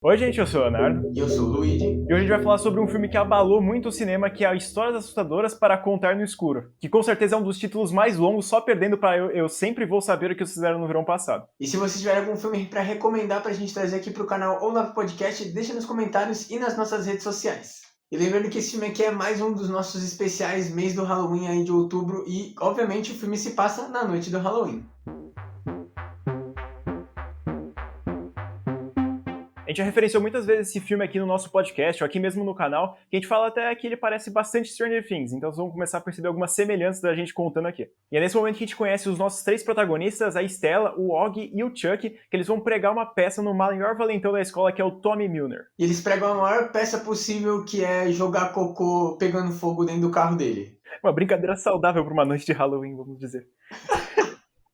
Oi, gente, eu sou o Leonardo. E eu sou o Luigi. E hoje a gente vai falar sobre um filme que abalou muito o cinema, que é Histórias Assustadoras para Contar no Escuro, que com certeza é um dos títulos mais longos, só perdendo para Eu Sempre Vou Saber o que Vocês Fizeram no Verão Passado. E se você tiver algum filme para recomendar pra gente trazer aqui pro canal ou lá pro podcast, deixa nos comentários e nas nossas redes sociais. E lembrando que esse filme aqui é mais um dos nossos especiais mês do Halloween aí de outubro e, obviamente, o filme se passa na noite do Halloween. A gente já referenciou muitas vezes esse filme aqui no nosso podcast, ou aqui mesmo no canal, que a gente fala até que ele parece bastante Stranger Things, então vocês vão começar a perceber algumas semelhanças da gente contando aqui. E é nesse momento que a gente conhece os nossos três protagonistas, a Stella, o Og e o Chuck, que eles vão pregar uma peça no maior valentão da escola, que é o Tommy Milner. E eles pregam a maior peça possível, que é jogar cocô pegando fogo dentro do carro dele. Uma brincadeira saudável para uma noite de Halloween, vamos dizer.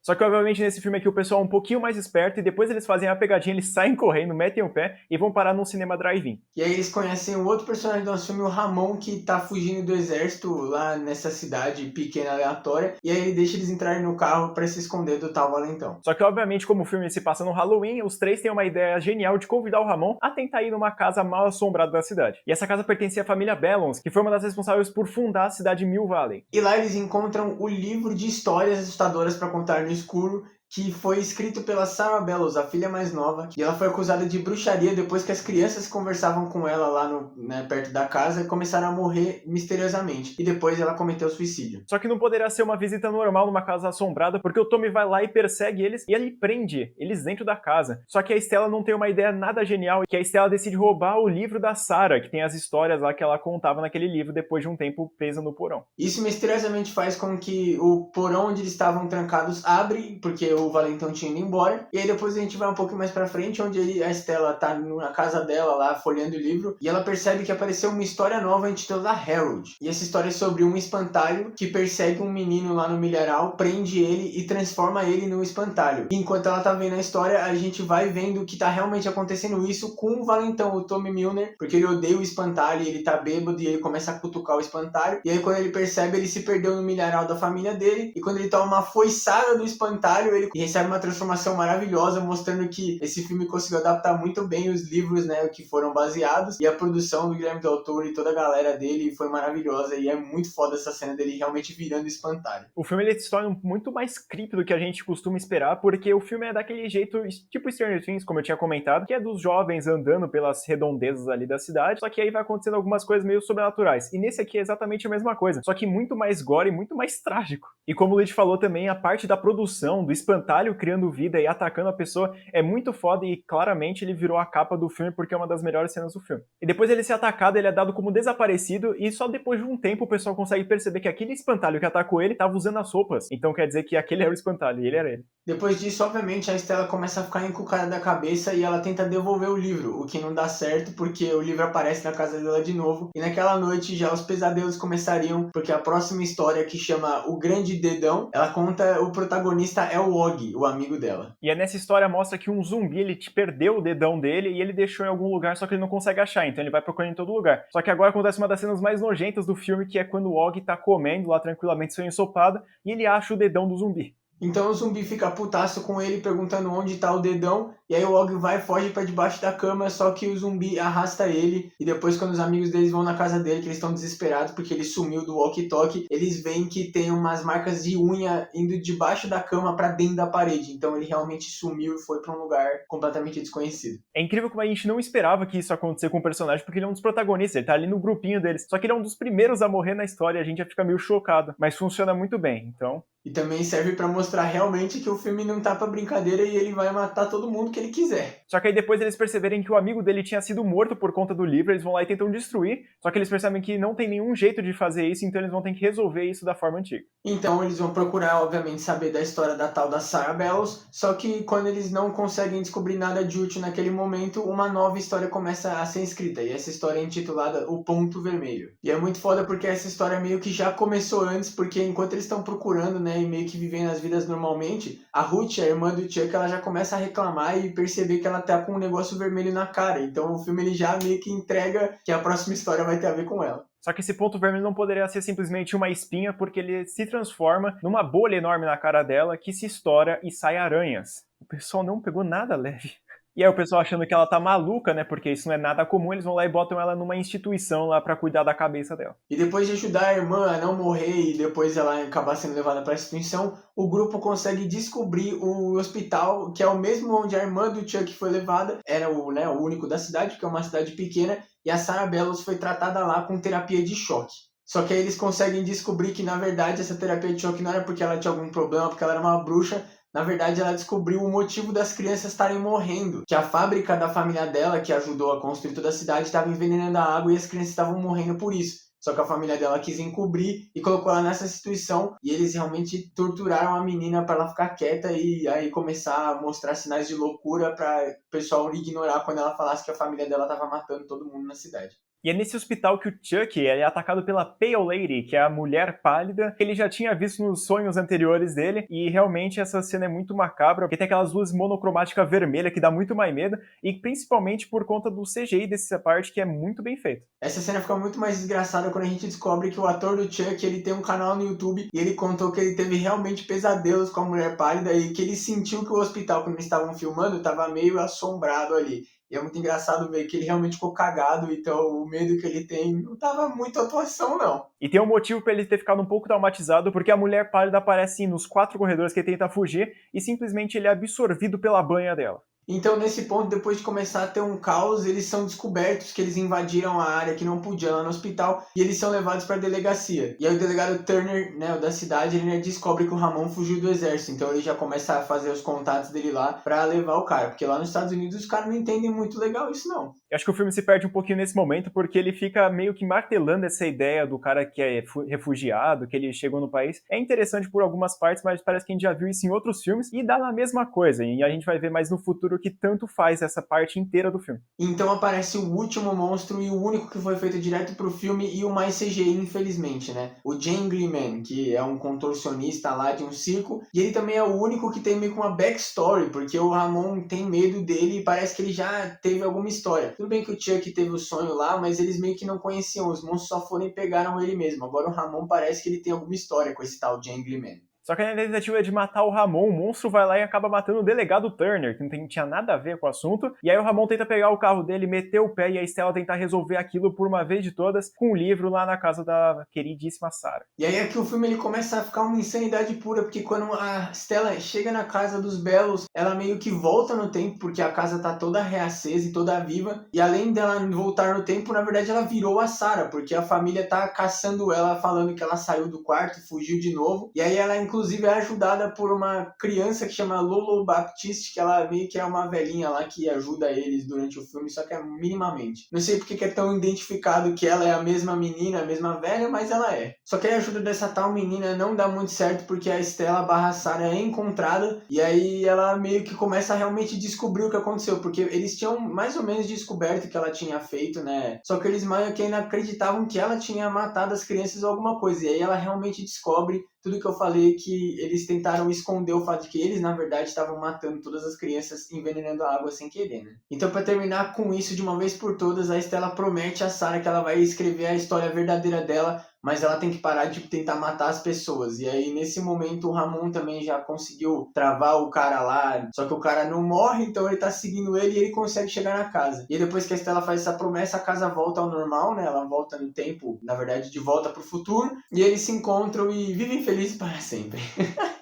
Só que, obviamente, nesse filme aqui o pessoal é um pouquinho mais esperto e depois eles fazem a pegadinha, eles saem correndo, metem o pé e vão parar num cinema drive-in. E aí eles conhecem o outro personagem do nosso filme, o Ramon, que tá fugindo do exército lá nessa cidade pequena aleatória. E aí ele deixa eles entrarem no carro para se esconder do tal valentão. Só que, obviamente, como o filme se passa no Halloween, os três têm uma ideia genial de convidar o Ramon a tentar ir numa casa mal assombrada da cidade. E essa casa pertencia à família Bellons, que foi uma das responsáveis por fundar a cidade Mill Valley. E lá eles encontram o livro de histórias assustadoras para contar no escuro, que foi escrito pela Sarah Bellows, a filha mais nova, e ela foi acusada de bruxaria depois que as crianças que conversavam com ela lá perto da casa começaram a morrer misteriosamente, e depois ela cometeu suicídio. Só que não poderia ser uma visita normal numa casa assombrada, porque o Tommy vai lá e persegue eles, e ele prende eles dentro da casa. Só que a Stella não tem uma ideia nada genial, que a Stella decide roubar o livro da Sarah, que tem as histórias lá que ela contava naquele livro depois de um tempo presa no porão. Isso misteriosamente faz com que o porão onde eles estavam trancados abre, porque o Valentão tinha ido embora. E aí depois a gente vai um pouco mais pra frente, onde a Stella tá na casa dela lá, folheando o livro, e ela percebe que apareceu uma história nova intitulada Harold. E essa história é sobre um espantalho que persegue um menino lá no milharal, prende ele e transforma ele no espantalho. E enquanto ela tá vendo a história, a gente vai vendo que tá realmente acontecendo isso com o Valentão, o Tommy Milner, porque ele odeia o espantalho, ele tá bêbado e ele começa a cutucar o espantalho. E aí quando ele percebe, ele se perdeu no milharal da família dele, e quando ele toma uma foiçada do espantalho, ele recebe uma transformação maravilhosa, mostrando que esse filme conseguiu adaptar muito bem os livros, né, que foram baseados, e a produção do Guilherme Del Toro e toda a galera dele foi maravilhosa, e é muito foda essa cena dele realmente virando espantalho. O filme ele se torna muito mais creepy do que a gente costuma esperar, porque o filme é daquele jeito, tipo Stranger Things, como eu tinha comentado, que é dos jovens andando pelas redondezas ali da cidade, só que aí vai acontecendo algumas coisas meio sobrenaturais. E nesse aqui é exatamente a mesma coisa, só que muito mais gore e muito mais trágico. E como o Luigi falou também, a parte da produção, do espantalho criando vida e atacando a pessoa é muito foda e claramente ele virou a capa do filme porque é uma das melhores cenas do filme. E depois ele ser atacado, ele é dado como desaparecido e só depois de um tempo o pessoal consegue perceber que aquele espantalho que atacou ele estava usando as roupas. Então quer dizer que aquele era o espantalho e ele era ele. Depois disso, obviamente, a Stella começa a ficar encucada da cabeça e ela tenta devolver o livro, o que não dá certo porque o livro aparece na casa dela de novo. E naquela noite já os pesadelos começariam, porque a próxima história, que chama O Grande Dedão, ela conta o protagonista é o Og, o amigo dela. E é nessa história mostra que um zumbi ele te perdeu o dedão dele e ele deixou em algum lugar, só que ele não consegue achar, então ele vai procurando em todo lugar. Só que agora acontece uma das cenas mais nojentas do filme, que é quando o Og tá comendo lá tranquilamente seu ensopado e ele acha o dedão do zumbi. Então o zumbi fica putaço com ele, perguntando onde tá o dedão, e aí o Og vai e foge pra debaixo da cama, só que o zumbi arrasta ele, e depois quando os amigos deles vão na casa dele, que eles estão desesperados porque ele sumiu do walkie-talkie, eles veem que tem umas marcas de unha indo debaixo da cama pra dentro da parede, então ele realmente sumiu e foi pra um lugar completamente desconhecido. É incrível como a gente não esperava que isso acontecesse com o personagem, porque ele é um dos protagonistas, ele tá ali no grupinho deles. Só que ele é um dos primeiros a morrer na história e a gente já fica meio chocado. Mas funciona muito bem, então... E também serve pra mostrar realmente que o filme não tá pra brincadeira e ele vai matar todo mundo que ele quiser. Só que aí depois eles perceberem que o amigo dele tinha sido morto por conta do livro, eles vão lá e tentam destruir, só que eles percebem que não tem nenhum jeito de fazer isso, então eles vão ter que resolver isso da forma antiga. Então eles vão procurar, obviamente, saber da história da tal da Sarah Bellows, só que quando eles não conseguem descobrir nada de útil naquele momento, uma nova história começa a ser escrita, e essa história é intitulada O Ponto Vermelho. E é muito foda porque essa história meio que já começou antes, porque enquanto eles estão procurando, né, e meio que vivendo as vidas normalmente, a Ruth, a irmã do Chuck, ela já começa a reclamar e perceber que ela tá com um negócio vermelho na cara, então o filme ele já meio que entrega que a próxima história vai ter a ver com ela. Só que esse ponto vermelho não poderia ser simplesmente uma espinha, porque ele se transforma numa bolha enorme na cara dela que se estoura e sai aranhas. O pessoal não pegou nada leve. E aí o pessoal achando que ela tá maluca, né, porque isso não é nada comum, eles vão lá e botam ela numa instituição lá pra cuidar da cabeça dela. E depois de ajudar a irmã a não morrer e depois ela acabar sendo levada para a instituição, o grupo consegue descobrir o hospital, que é o mesmo onde a irmã do Chuck foi levada, era o, né, o único da cidade, porque é uma cidade pequena, e a Sarah Bellows foi tratada lá com terapia de choque. Só que aí eles conseguem descobrir que, na verdade, essa terapia de choque não era porque ela tinha algum problema, porque ela era uma bruxa. Na verdade, ela descobriu o motivo das crianças estarem morrendo. Que a fábrica da família dela, que ajudou a construir toda a cidade, estava envenenando a água e as crianças estavam morrendo por isso. Só que a família dela quis encobrir e colocou ela nessa instituição. E eles realmente torturaram a menina para ela ficar quieta e aí começar a mostrar sinais de loucura para o pessoal ignorar quando ela falasse que a família dela estava matando todo mundo na cidade. E é nesse hospital que o Chuck é atacado pela Pale Lady, que é a mulher pálida, que ele já tinha visto nos sonhos anteriores dele, e realmente essa cena é muito macabra, porque tem aquelas luzes monocromáticas vermelhas que dá muito mais medo, e principalmente por conta do CGI dessa parte que é muito bem feito. Essa cena fica muito mais desgraçada quando a gente descobre que o ator do Chuck, ele tem um canal no YouTube e ele contou que ele teve realmente pesadelos com a mulher pálida e que ele sentiu que o hospital, quando eles estavam filmando, estava meio assombrado ali. E é muito engraçado ver que ele realmente ficou cagado, então o medo que ele tem não tava muito atuação, não. E tem um motivo pra ele ter ficado um pouco traumatizado, porque a mulher pálida aparece nos 4 corredores que ele tenta fugir, e simplesmente ele é absorvido pela banha dela. Então, nesse ponto, depois de começar a ter um caos, eles são descobertos que eles invadiram a área que não podiam lá no hospital e eles são levados para a delegacia. E aí o delegado Turner, né, o da cidade, ele né, descobre que o Ramon fugiu do exército. Então ele já começa a fazer os contatos dele lá para levar o cara. Porque lá nos Estados Unidos os caras não entendem muito legal isso, não. Eu acho que o filme se perde um pouquinho nesse momento, porque ele fica meio que martelando essa ideia do cara que é refugiado, que ele chegou no país. É interessante por algumas partes, mas parece que a gente já viu isso em outros filmes, e dá na mesma coisa, e a gente vai ver mais no futuro que tanto faz essa parte inteira do filme. Então aparece o último monstro e o único que foi feito direto pro filme e o mais CGI, infelizmente, né? O Jangly Man, que é um contorcionista lá de um circo, e ele também é o único que tem meio que uma backstory, porque o Ramon tem medo dele e parece que ele já teve alguma história. Tudo bem que o Chuck teve o sonho lá, mas eles meio que não conheciam, os monstros só foram e pegaram ele mesmo. Agora o Ramon parece que ele tem alguma história com esse tal Jangly Man. Só que na tentativa de matar o Ramon, o monstro vai lá e acaba matando o delegado Turner, que não tinha nada a ver com o assunto. E aí o Ramon tenta pegar o carro dele, meter o pé e a Stella tentar resolver aquilo por uma vez de todas com um livro lá na casa da queridíssima Sarah. E aí aqui o filme ele começa a ficar uma insanidade pura, porque quando a Stella chega na casa dos Bellows, ela meio que volta no tempo, porque a casa tá toda reacesa e toda viva. E além dela voltar no tempo, na verdade ela virou a Sarah, porque a família tá caçando ela, falando que ela saiu do quarto, fugiu de novo. E aí ela inclusive é ajudada por uma criança que chama Lolo Baptiste, que ela meio que é uma velhinha lá que ajuda eles durante o filme, só que é minimamente. Não sei porque que é tão identificado que ela é a mesma menina, a mesma velha, mas ela é. Só que a ajuda dessa tal menina não dá muito certo porque a Stella barra Sarah é encontrada e aí ela meio que começa a realmente descobrir o que aconteceu, porque eles tinham mais ou menos descoberto o que ela tinha feito, né? Só que eles meio que ainda acreditavam que ela tinha matado as crianças ou alguma coisa. E aí ela realmente descobre tudo que eu falei, que eles tentaram esconder o fato de que eles, na verdade, estavam matando todas as crianças, envenenando a água sem querer, né? Então, para terminar com isso de uma vez por todas, a Stella promete a Sarah que ela vai escrever a história verdadeira dela, mas ela tem que parar de tentar matar as pessoas. E aí, nesse momento, o Ramon também já conseguiu travar o cara lá, só que o cara não morre, então ele tá seguindo ele e ele consegue chegar na casa. E depois que a Stella faz essa promessa, a casa volta ao normal, né? Ela volta no tempo, na verdade, de volta pro futuro, e eles se encontram e vivem felizes para sempre.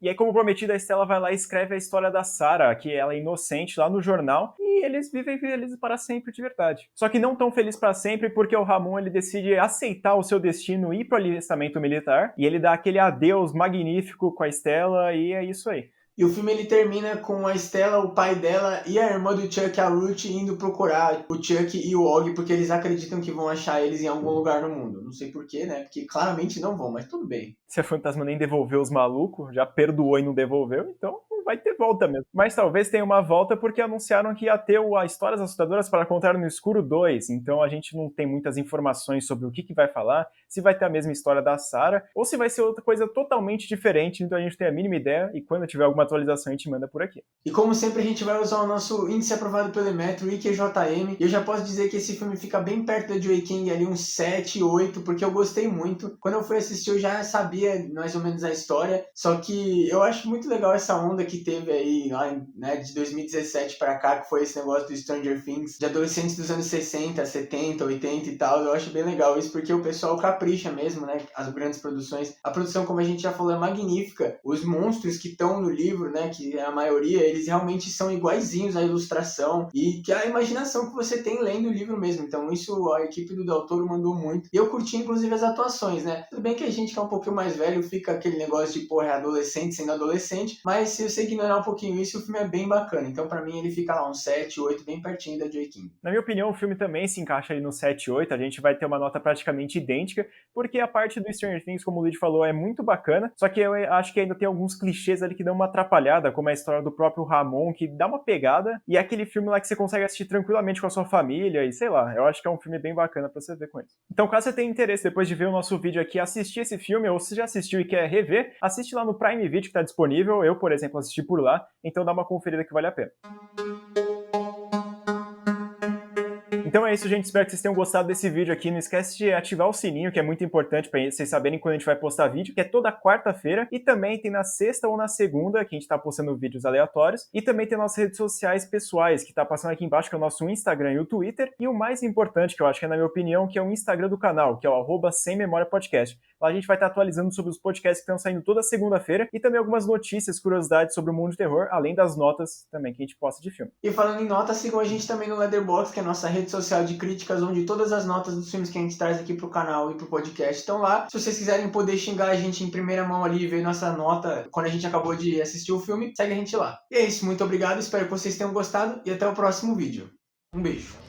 E aí, como prometido, a Stella vai lá e escreve a história da Sarah, que ela é inocente, lá no jornal, e eles vivem felizes para sempre de verdade. Só que não tão felizes para sempre, porque o Ramon ele decide aceitar o seu destino e ir pro alistamento militar, e ele dá aquele adeus magnífico com a Stella, e é isso aí. E o filme ele termina com a Stella, o pai dela e a irmã do Chuck, a Ruth, indo procurar o Chuck e o Og, porque eles acreditam que vão achar eles em algum lugar no mundo. Não sei porquê, né? Porque claramente não vão, mas tudo bem. Se a fantasma nem devolveu os malucos, já perdoou e não devolveu, então não vai ter volta mesmo. Mas talvez tenha uma volta porque anunciaram que ia ter o Histórias Assustadoras para Contar no Escuro 2, então a gente não tem muitas informações sobre o que vai falar, se vai ter a mesma história da Sarah, ou se vai ser outra coisa totalmente diferente, então a gente tem a mínima ideia, e quando tiver alguma atualização a gente manda por aqui. E como sempre a gente vai usar o nosso índice aprovado pelo Emetro, IQJM, e eu já posso dizer que esse filme fica bem perto da Joey King, ali uns 7, 8, porque eu gostei muito. Quando eu fui assistir eu já sabia mais ou menos a história, só que eu acho muito legal essa onda que que teve aí, né, de 2017 pra cá, que foi esse negócio do Stranger Things, de adolescentes dos anos 60, 70, 80 e tal, eu acho bem legal isso, porque o pessoal capricha mesmo, né, as grandes produções. A produção, como a gente já falou, é magnífica. Os monstros que estão no livro, né, que é a maioria, eles realmente são iguaizinhos à ilustração e que a imaginação que você tem lendo o livro mesmo. Então isso a equipe do Del Toro mandou muito. E eu curti, inclusive, as atuações, né? Tudo bem que a gente que é um pouquinho mais velho fica aquele negócio de, porra, é adolescente sendo adolescente, mas se você ignorar um pouquinho isso, o filme é bem bacana. Então, pra mim, ele fica lá uns 7, 8, bem pertinho da Joy King. Na minha opinião, o filme também se encaixa ali no 7 e 8, a gente vai ter uma nota praticamente idêntica, porque a parte do Stranger Things, como o Luigi falou, é muito bacana, só que eu acho que ainda tem alguns clichês ali que dão uma atrapalhada, como a história do próprio Ramon, que dá uma pegada, e é aquele filme lá que você consegue assistir tranquilamente com a sua família, e sei lá, eu acho que é um filme bem bacana pra você ver com isso. Então, caso você tenha interesse, depois de ver o nosso vídeo aqui, assistir esse filme, ou se já assistiu e quer rever, assiste lá no Prime Video que tá disponível, eu, por exemplo, assisti por lá, então dá uma conferida que vale a pena. Então é isso, gente. Espero que vocês tenham gostado desse vídeo aqui. Não esquece de ativar o sininho, que é muito importante para vocês saberem quando a gente vai postar vídeo, que é toda quarta-feira. E também tem na sexta ou na segunda, que a gente tá postando vídeos aleatórios. E também tem nossas redes sociais pessoais, que tá passando aqui embaixo, que é o nosso Instagram e o Twitter. E o mais importante, que eu acho que é na minha opinião, que é o Instagram do canal, que é o @semmemoriapodcast. Lá a gente vai estar atualizando sobre os podcasts que estão saindo toda segunda-feira. E também algumas notícias, curiosidades sobre o mundo de terror, além das notas também que a gente posta de filme. E falando em notas, sigam a gente também no Letterboxd, que é a nossa rede social de críticas, onde todas as notas dos filmes que a gente traz aqui pro canal e pro podcast estão lá. Se vocês quiserem poder xingar a gente em primeira mão ali e ver nossa nota quando a gente acabou de assistir o filme, segue a gente lá. E é isso, muito obrigado, espero que vocês tenham gostado e até o próximo vídeo. Um beijo.